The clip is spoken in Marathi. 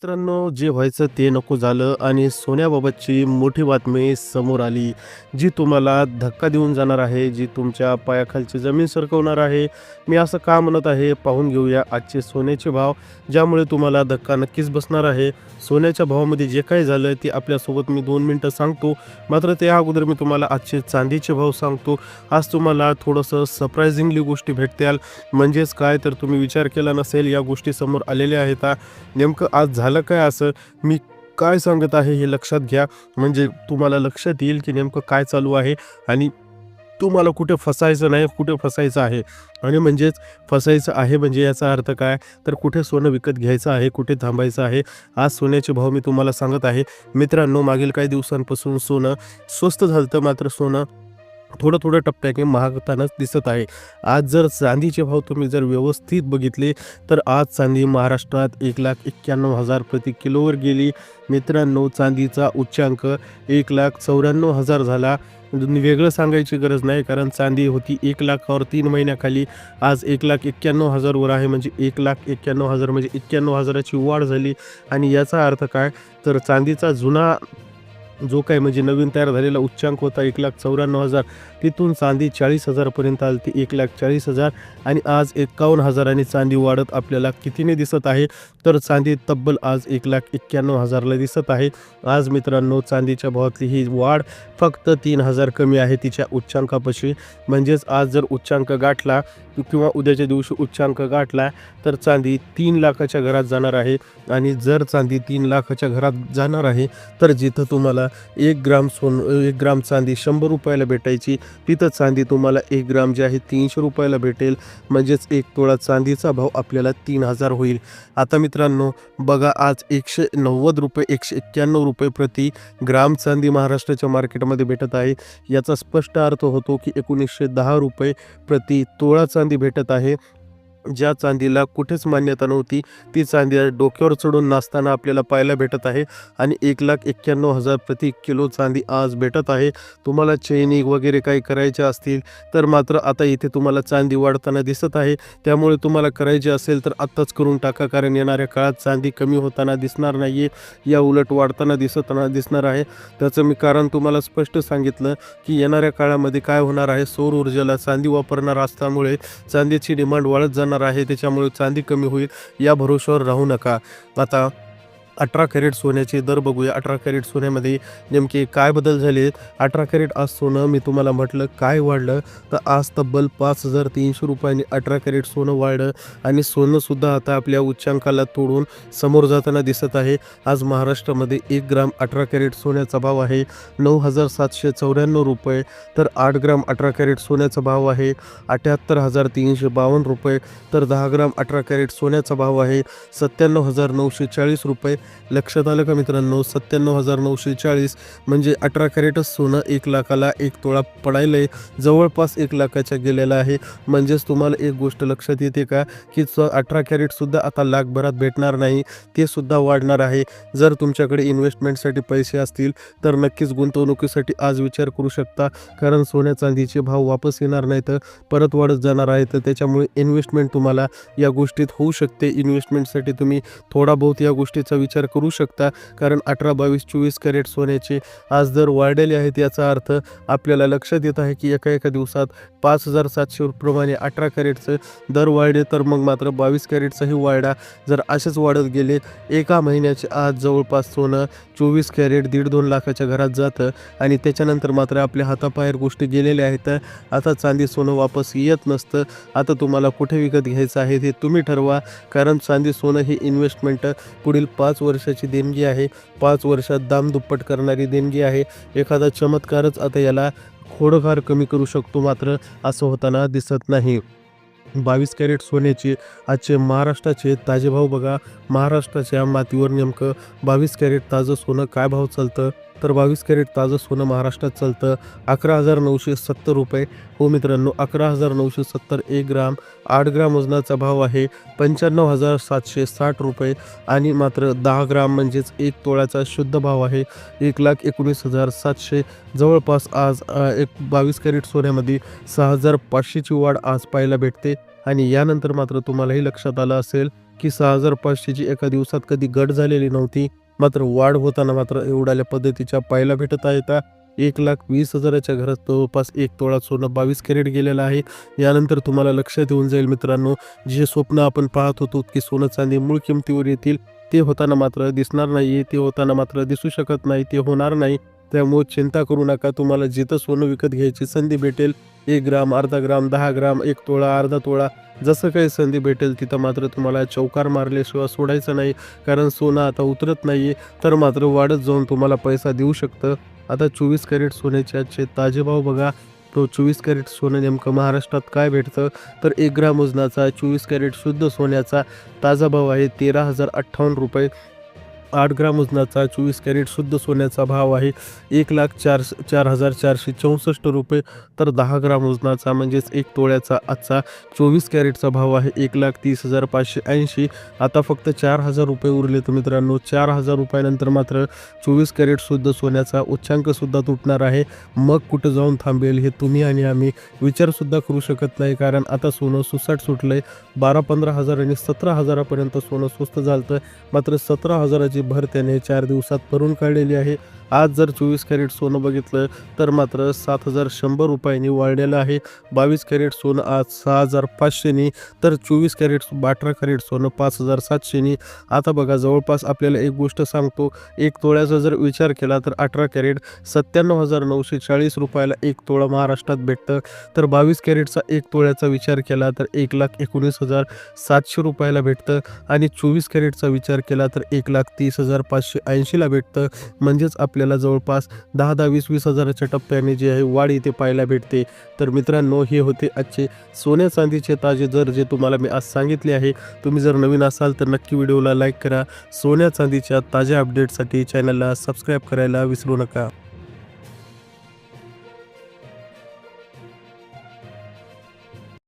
मित्रांनो, जे व्हायचं ते नको झालं आणि सोन्याबाबतची मोठी बातमी समोर आली, जी तुम्हाला धक्का देऊन जाणार आहे, जी तुमच्या पायाखालची जमीन सरकवणार आहे. मी असं का म्हणत आहे, पाहून घेऊया आजचे सोन्याचे भाव, ज्यामुळे तुम्हाला धक्का नक्कीच बसणार आहे. सोन्याच्या भावामध्ये जे काही झालं ते आपल्यासोबत मी 2 मिनिटं सांगतो. मात्र त्या अगोदर मी तुम्हाला आजचे चांदीचे भाव सांगतो. आज तुम्हाला थोडंसं सरप्रायझिंगली गोष्टी भेटतील. म्हणजेच काय, तर तुम्ही विचार केला नसेल, या गोष्टी समोर आलेल्या आहेत. नेमकं आज झालं काय असं? मी काय सांगत आहे हे लक्षात घ्या. म्हणजे तुम्हाला लक्षात येईल की नेमकं काय चालू आहे आणि तुम्हाला कुठे फसायचं नाही, कुठे फसायचं आहे. आणि म्हणजेच फसायचं आहे म्हणजे याचा अर्थ काय, तर कुठे सोनं विकत घ्यायचं आहे, कुठे थांबायचं आहे. आज सोन्याचे भाव मी तुम्हाला सांगत आहे. मित्रांनो, मागील काही दिवसांपासून सोनं स्वस्त झालं, मात्र सोनं थोडं टप्प्याने महागतानाच दिसत आहे. आज जर चांदीचे भाव तुम्ही जर व्यवस्थित बघितले, तर आज चांदी महाराष्ट्रात 1,91,000 प्रति किलोवर गेली. मित्रांनो, चांदीचा उच्चांक 1,94,000 झाला. वेगळं सांगायची गरज नाही, कारण चांदी होती 1,00,000वर 3 महिन्याखाली. आज 1,91,000 वर आहे. म्हणजे 1,91,000 म्हणजे 91,000ची वाढ झाली. आणि याचा अर्थ काय, तर चांदीचा जुना जो काही म्हणजे नवीन तयार झालेला उच्चांक होता 1,94,000, तिथून चांदी 40,000 पर्यंत आली ती 1,40,000. आणि आज 51,000 चांदी वाढत आपल्याला कितीने दिसत आहे, तर चांदी तब्बल आज 1,91,000ला दिसत आहे. आज मित्रांनो, चांदीच्या भावातली ही वाढ फक्त 3,000 कमी आहे तिच्या उच्चांकापाशी. म्हणजेच आज जर उच्चांक गाठला किंवा उद्याच्या दिवशी उच्चांक गाठला, तर चांदी 3,00,000च्या घरात जाणार आहे. आणि जर चांदी 3,00,000च्या घरात जाणार आहे, तर जिथं तुम्हाला 1 ग्राम चांदी 100 रुपयाला भेटायची, तिथं चांदी तुम्हाला 1 ग्राम जे आहे 300 रुपयाला भेटेल. म्हणजेच 1 तोळा चांदीचा भाव आपल्याला 3,000 होईल. आता मित्रांनो बघा, आज 190 रुपये 191 रुपये प्रति ग्राम चांदी महाराष्ट्राच्या मार्केटमध्ये भेटत आहे. याचा स्पष्ट अर्थ होतो की 1,910 रुपये प्रति तोळा चांदी भेटत आहे. ज्या चांदीला कुठेच मान्यता नव्हती, ती चांदी डोक्यावर चढून नाचताना आपल्याला पाहायला भेटत आहे. आणि 1,91,000 प्रति किलो चांदी आज भेटत आहे. तुम्हाला चैनी वगैरे काही करायचे असतील, तर मात्र आता इथे तुम्हाला चांदी वाढताना दिसत आहे. त्यामुळे तुम्हाला करायचे असेल तर आत्ताच करून टाका, कारण येणाऱ्या काळात चांदी कमी होताना दिसणार नाही आहे, या उलट वाढताना दिसणार आहे. त्याचं मी कारण तुम्हाला स्पष्ट सांगितलं की येणाऱ्या काळामध्ये काय होणार आहे. सौर ऊर्जेला चांदी वापरणार असल्यामुळे चांदीची डिमांड वाढत जाणार आहे. त्याच्यामुळे चांदी कमी होईल, या भरोश्यावर राहू नका. आता 18 कॅरेट सोन्याचे दर बघूया. 18 कॅरेट सोन्यामध्ये नेमके काय बदल झाले आहेत. 18 कॅरेट आज सोनं मी तुम्हाला म्हटलं काय वाढलं, तर आज तब्बल 5,300 रुपयांनी 18 कॅरेट सोनं वाढलं. आणि सोनंसुद्धा आता आपल्या उच्चांकाला तोडून समोर जाताना दिसत आहे. आज महाराष्ट्रामध्ये 1 ग्राम 18 कॅरेट सोन्याचा भाव आहे 9,794 रुपये. तर 8 ग्राम 18 कॅरेट सोन्याचा भाव आहे 78,352 रुपये. तर 10 ग्राम 18 कॅरेट सोन्याचा भाव आहे 97,940 रुपये. लक्षात आलं का मित्रांनो, 97,940 म्हणजे 18 कॅरेटच सोनं 1,00,000ला 1 तोळा पडायला आहे, जवळपास 1,00,000च्या गेलेला आहे. म्हणजेच तुम्हाला एक गोष्ट लक्षात येते का, की 18 कॅरेटसुद्धा आता लाखभरात भेटणार नाही, ते सुद्धा वाढणार आहे. जर तुमच्याकडे इन्व्हेस्टमेंटसाठी पैसे असतील, तर नक्कीच गुंतवणुकीसाठी आज विचार करू शकता, कारण सोन्या चांदीचे भाव वापस येणार नाही, तर परत वाढत जाणार आहे. तर त्याच्यामुळे इन्व्हेस्टमेंट तुम्हाला या गोष्टीत होऊ शकते. इन्व्हेस्टमेंटसाठी तुम्ही थोडा बहुत या गोष्टीचा विचार करू शकता, कारण 18, 22, 24 कॅरेट सोन्याचे आज दर वाढलेले आहेत. याचा अर्थ आपल्याला लक्षात येत आहे की एका दिवसात 5,700 प्रमाणे 18 कॅरेटचं दर वाढले, तर मग मात्र 22 कॅरेटचाही वाढा. जर असेच वाढत गेले, एका महिन्याचे आज जवळपास सोनं 24 कॅरेट 1.5-2 लाखाच्या घरात जातं. आणि त्याच्यानंतर मात्र आपल्या हाताबाहेर गोष्टी गेलेल्या आहेत. आता चांदी सोनं वापस येत नसतं. आता तुम्हाला कुठे विकत घ्यायचं आहे ते तुम्ही ठरवा, कारण चांदी सोनं ही इन्व्हेस्टमेंट पुढील 5 वर्षाची देणगी आहे. 5 वर्षात दामदुप्पट करणारी देणगी आहे. एखादा चमत्कारच आता याला थोडंफार कमी करू शकतो, मात्र असं होताना दिसत नाही. 22 कॅरेट सोन्याचे आजचे महाराष्ट्राचे ताजे भाव बघा. महाराष्ट्राच्या मातीवर नेमकं 22 कॅरेट ताजं सोनं काय भाव चालतं, तर 22 कॅरेट ताजं सोनं महाराष्ट्रात चालतं 11,970 रुपये. हो मित्रांनो, 11,970 1 ग्राम. 8 ग्राम वजनाचा भाव आहे 95,760 रुपये. आणि मात्र 10 ग्राम म्हणजेच 1 तोळ्याचा शुद्ध भाव आहे 1,19,700. जवळपास आज 22 कॅरेट सोन्यामध्ये 6,500ची वाढ आज पाहायला भेटते. आणि यानंतर मात्र तुम्हालाही लक्षात आलं असेल की 6,500ची एका दिवसात कधी घट झालेली नव्हती. मात्र वाढ होताना मात्र एवढ्या पद्धतीच्या पाहायला भेटत आहेत. 1,20,000च्या घरात जवळपास 1 तोळा सोनं 22 कॅरेट गेलेलं आहे. यानंतर तुम्हाला लक्षात येऊन जाईल मित्रांनो, जे स्वप्न आपण पाहत होतो की सोनं चांदी मूळ किमतीवर येतील, ते होताना मात्र दिसणार नाही. ते होताना मात्र दिसू शकत नाही. ते होणार नाही. त्यामुळे चिंता करू नका. तुम्हाला जिथं सोनं विकत घ्यायची संधी भेटेल, 1 ग्राम, अर्धा ग्राम, 10 ग्राम, 1 तोळा, अर्धा तोळा, जसं काही संधी भेटेल तिथं मात्र तुम्हाला चौकार मारल्याशिवाय सोडायचं नाही. कारण सोनं आता उतरत नाही तर मात्र वाढत जाऊन तुम्हाला पैसा देऊ शकतं. आता 24 कॅरेट सोन्याचे आजचे ताजे भाव बघा. तो 24 कॅरेट सोनं नेमकं महाराष्ट्रात काय भेटतं, तर 1 ग्राम वजनाचा 24 कॅरेट शुद्ध सोन्याचा ताजा भाव आहे ₹13,058. 8 ग्राम वजनाचा 24 कॅरेट शुद्ध सोन्याचा भाव आहे ₹1,04,464. तर 10 ग्राम वजनाचा म्हणजेच 1 तोळ्याचा आजचा 24 कॅरेटचा भाव आहे ₹1,30,580. आता फक्त ₹4,000 उरले तर मित्रांनो, ₹4,000 नंतर मात्र 24 कॅरेट शुद्ध सोन्याचा उच्चांकसुद्धा तुटणार आहे. मग कुठं जाऊन थांबेल हे तुम्ही आणि आम्ही विचारसुद्धा करू शकत नाही. कारण आता सोनं सुसाट सुटलं आहे. 12-15 हजार आणि 17,000पर्यंत सोनं स्वस्त झालं. मात्र 17,000ची भर त्याने 4 दिवसात भरून काढलेली आहे. आज जर 24 कॅरेट सोनं बघितलं तर मात्र ₹7,100 वाढलेलं आहे. 22 कॅरेट सोनं आज 6,500 तर 24 कॅरेट 18 कॅरेट सोनं 5,700. आता बघा, जवळपास आपल्याला एक गोष्ट सांगतो, 1 तोळ्याचा जर विचार केला तर 18 कॅरेट ₹97,940 1 तोळा महाराष्ट्रात भेटतं. तर 22 कॅरेटचा 1 तोळ्याचा विचार केला तर ₹1,19,700 भेटतं आणि 24 कॅरेटचा विचार केला तर ₹1,30,580 भेटतं. म्हणजेच आपल्याला जवळपास 10-10, 20-20 हजाराच्या टप्प्याने जे आहे वाढ इथे पाहायला भेटते. तर मित्रांनो, हे होते आजचे सोन्या चांदीचे ताजे दर जे तुम्हाला मी आज सांगितले आहे. तुम्ही जर नवीन असाल तर नक्की व्हिडिओला लाईक करा. सोन्या चांदीच्या ताज्या अपडेटसाठी चॅनलला सबस्क्राईब करायला विसरू नका.